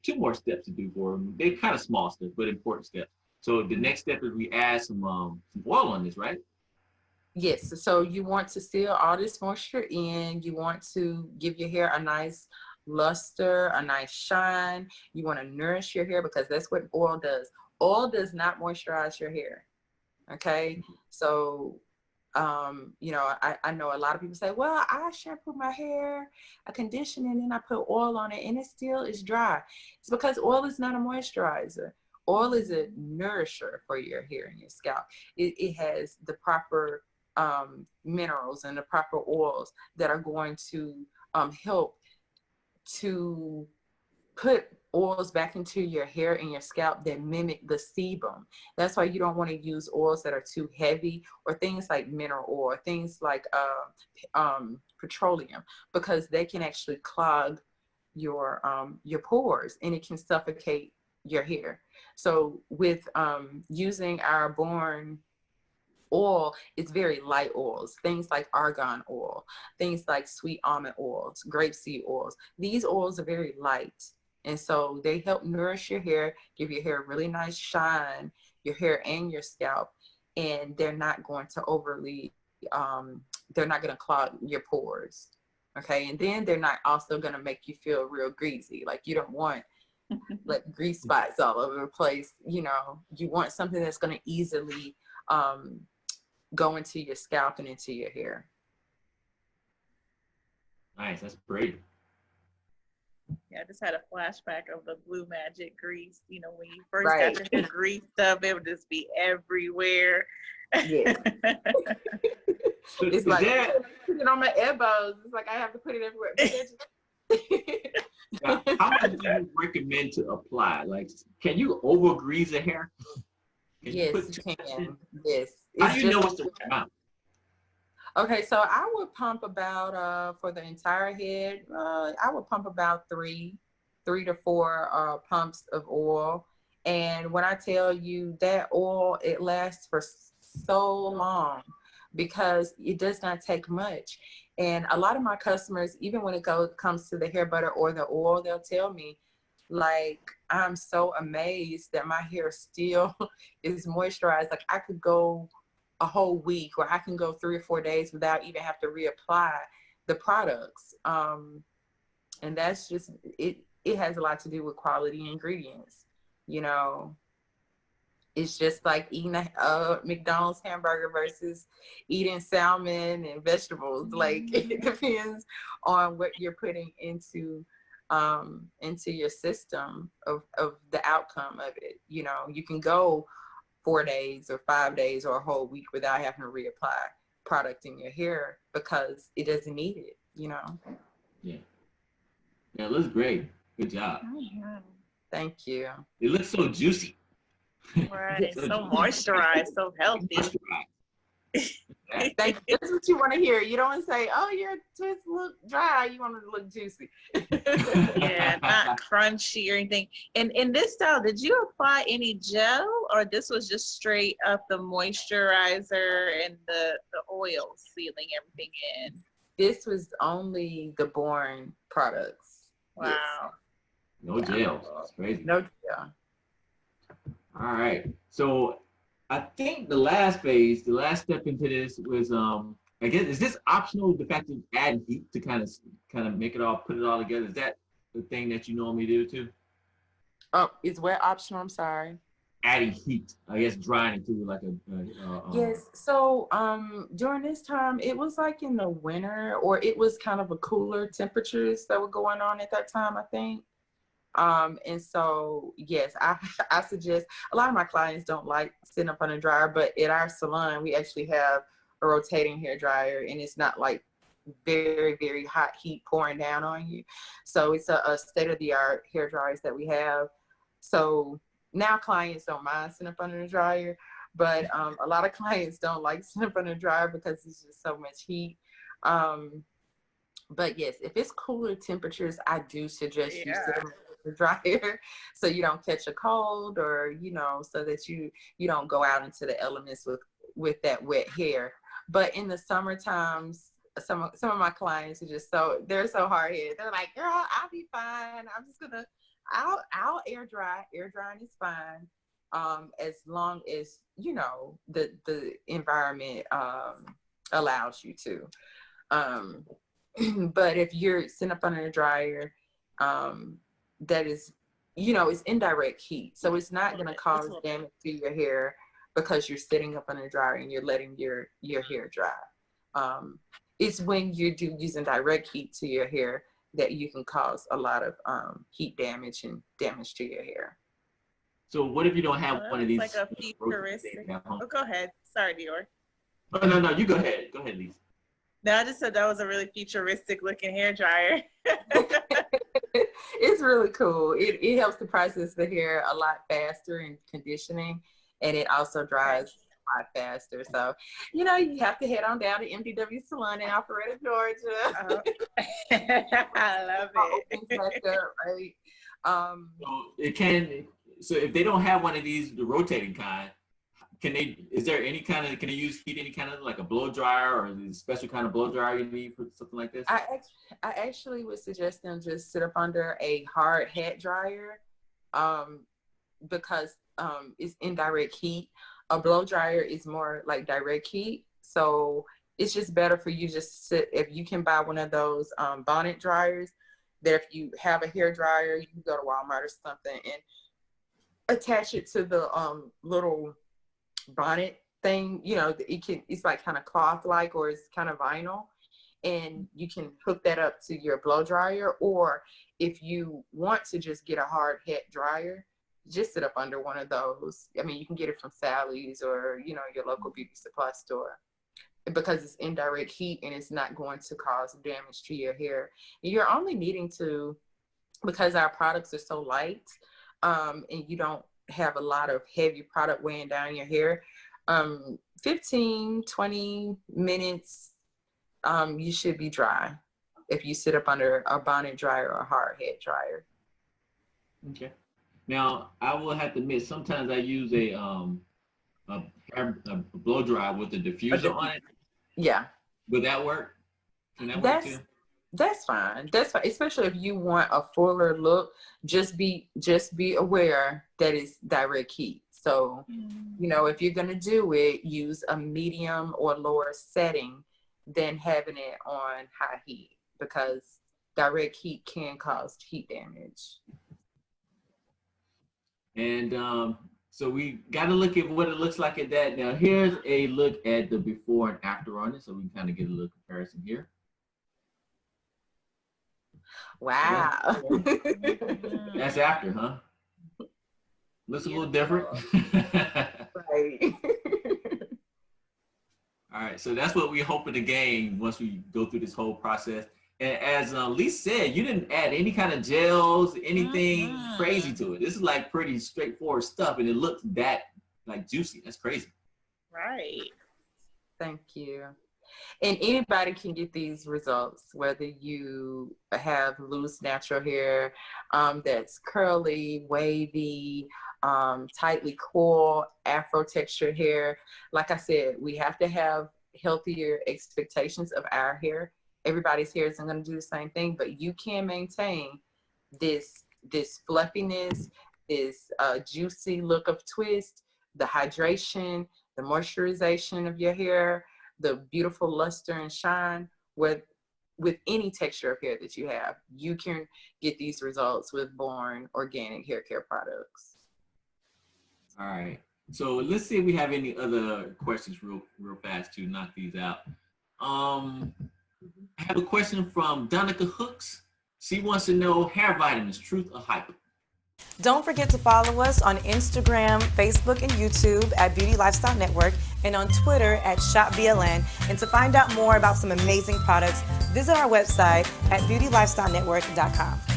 two more steps to do for them. They kind of small steps, but important steps. So the next step is we add some oil on this, right? Yes, so you want to seal all this moisture in. You want to give your hair a nice luster, a nice shine. You want to nourish your hair because that's what oil does. Oil does not moisturize your hair. Okay. So, I know a lot of people say, well, I shampoo my hair, I condition it, and then I put oil on it, and it still is dry. It's because oil is not a moisturizer. Oil is a nourisher for your hair and your scalp. It has the proper minerals and the proper oils that are going to help to put oils back into your hair and your scalp that mimic the sebum. That's why you don't want to use oils that are too heavy, or things like mineral oil, things like petroleum, because they can actually clog your pores, and it can suffocate your hair. So with using our Born oil, it's very light oils, things like argan oil, things like sweet almond oils, grapeseed oils. These oils are very light, and so they help nourish your hair, give your hair a really nice shine, your hair and your scalp, and they're not going to overly they're not going to clog your pores. Okay, and then they're not also going to make you feel real greasy. Like, you don't want like grease spots all over the place. You want something that's going to easily go into your scalp and into your hair. Nice, that's great. Yeah, I just had a flashback of the Blue Magic grease. When you first got Right. your hair greased up, it would just be everywhere. Yeah. So It's is like, that, put it on my elbows. It's like I have to put it everywhere. how much do you recommend to apply? Like, can you over grease a hair? Can you Yes, put you too much in? can. Yes. How It's do you know just what's the right amount? okay. So I would pump about for the entire head. I would pump about three to four pumps of oil. And when I tell you that oil, it lasts for so long because it does not take much. And a lot of my customers, even when comes to the hair butter or the oil, they'll tell me, like, I'm so amazed that my hair still is moisturized. Like, I could go a whole week, or I can go 3 or 4 days without even have to reapply the products. And that's just it. It has a lot to do with quality ingredients. You know, it's just like eating a McDonald's hamburger versus eating salmon and vegetables. Like, it depends on what you're putting into your system of the outcome of it. You can go 4 days or 5 days or a whole week without having to reapply product in your hair because it doesn't need it. Yeah. Yeah, it looks great. Good job. Mhm. Thank you. It looks so juicy. Right. So So juicy. moisturized, so healthy. Moisturized. Yeah. Thank you. That's what you want to hear. You don't want to say, "Oh, your twists look dry." You want it to look juicy. Yeah, not crunchy or anything. And in this style, did you apply any gel, or this was just straight up the moisturizer and the oil sealing everything in? This was only the Born products. Yes. Wow. No gels. That's crazy. No, yeah. All right. So I think the last phase, the last step into this was I guess, is this optional, the fact of adding heat to kind of make it all, put it all together? Is that the thing that you normally do too? Oh, is where optional? I'm sorry. Adding heat, I guess, drying it through like Yes. So during this time, it was like in the winter, or it was kind of a cooler temperatures that were going on at that time, I think. And so, yes, I suggest, a lot of my clients don't like sitting up on a dryer, but at our salon, we actually have a rotating hair dryer, and it's not like very, very hot heat pouring down on you. So it's a state-of-the-art hair dryers that we have. So now clients don't mind sitting up under the dryer, but a lot of clients don't like sitting up under the dryer because it's just so much heat. But yes, if it's cooler temperatures, I do suggest you sit in the dryer so you don't catch a cold, or so that you don't go out into the elements with that wet hair. But in the summer times, some of my clients are just they're so hard headed. They're like, girl, I'll be fine. I'll air dry. Air drying is fine. As long as, the environment allows you to. But if you're sitting up under a dryer, that is, it's indirect heat. So it's not going to cause damage to your hair because you're sitting up under a dryer and you're letting your hair dry. It's when you're using direct heat to your hair that you can cause a lot of heat damage and damage to your hair. So what if you don't have one of these? Like a futuristic. Oh, go ahead. Sorry, Dior. No, you go ahead. Go ahead, Lisa. No, I just said that was a really futuristic looking hair dryer. It's really cool. It helps to process the hair a lot faster in conditioning, and it also dries a lot faster. So, you have to head on down to MDW Salon in Alpharetta, Georgia. I love it. Right? So if they don't have one of these, the rotating kind, can they use heat, any kind of like a blow dryer, or is it a special kind of blow dryer you need for something like this? I actually would suggest them just sit up under a hard hat dryer, because it's indirect heat. A blow dryer is more like direct heat. So it's just better for you just sit, if you can buy one of those bonnet dryers, that if you have a hair dryer, you can go to Walmart or something and attach it to the little bonnet thing. It's like kind of cloth like, or it's kind of vinyl, and you can hook that up to your blow dryer. Or if you want to just get a hard hat dryer, just sit up under one of those. I mean, you can get it from Sally's or your local beauty supply store, because it's indirect heat and it's not going to cause damage to your hair. You're only needing to, because our products are so light, and you don't have a lot of heavy product weighing down your hair, 15-20 minutes, you should be dry if you sit up under a bonnet dryer or a hard head dryer. Okay. Now I will have to admit, sometimes I use a blow dryer with a diffuser on it. Yeah. Would that work? Can that work too? That's fine. That's fine. Especially if you want a fuller look, just be aware that it's direct heat. So, if you're going to do it, use a medium or lower setting than having it on high heat, because direct heat can cause heat damage. And so we got to look at what it looks like at that. Now, here's a look at the before and after on it, so we can kind of get a little comparison here. Wow. That's after, huh? Looks a little different. Right. All right, so that's what we're hoping to gain once we go through this whole process. And as Lisa said, you didn't add any kind of gels, anything crazy to it. This is like pretty straightforward stuff, and it looks that like juicy. That's crazy. Right. Thank you. And anybody can get these results, whether you have loose natural hair that's curly, wavy, tightly coiled, afro textured hair. Like I said, we have to have healthier expectations of our hair. Everybody's hair isn't going to do the same thing, but you can maintain this fluffiness, this juicy look of twist, the hydration, the moisturization of your hair, the beautiful luster and shine with any texture of hair that you have. You can get these results with Born organic hair care products. All right. So let's see if we have any other questions real fast to knock these out. I have a question from Donica Hooks. She wants to know hair vitamins, truth or hype? Don't forget to follow us on Instagram, Facebook, and YouTube at Beauty Lifestyle Network, and on Twitter at ShopBLN. And to find out more about some amazing products, visit our website at beautylifestylenetwork.com.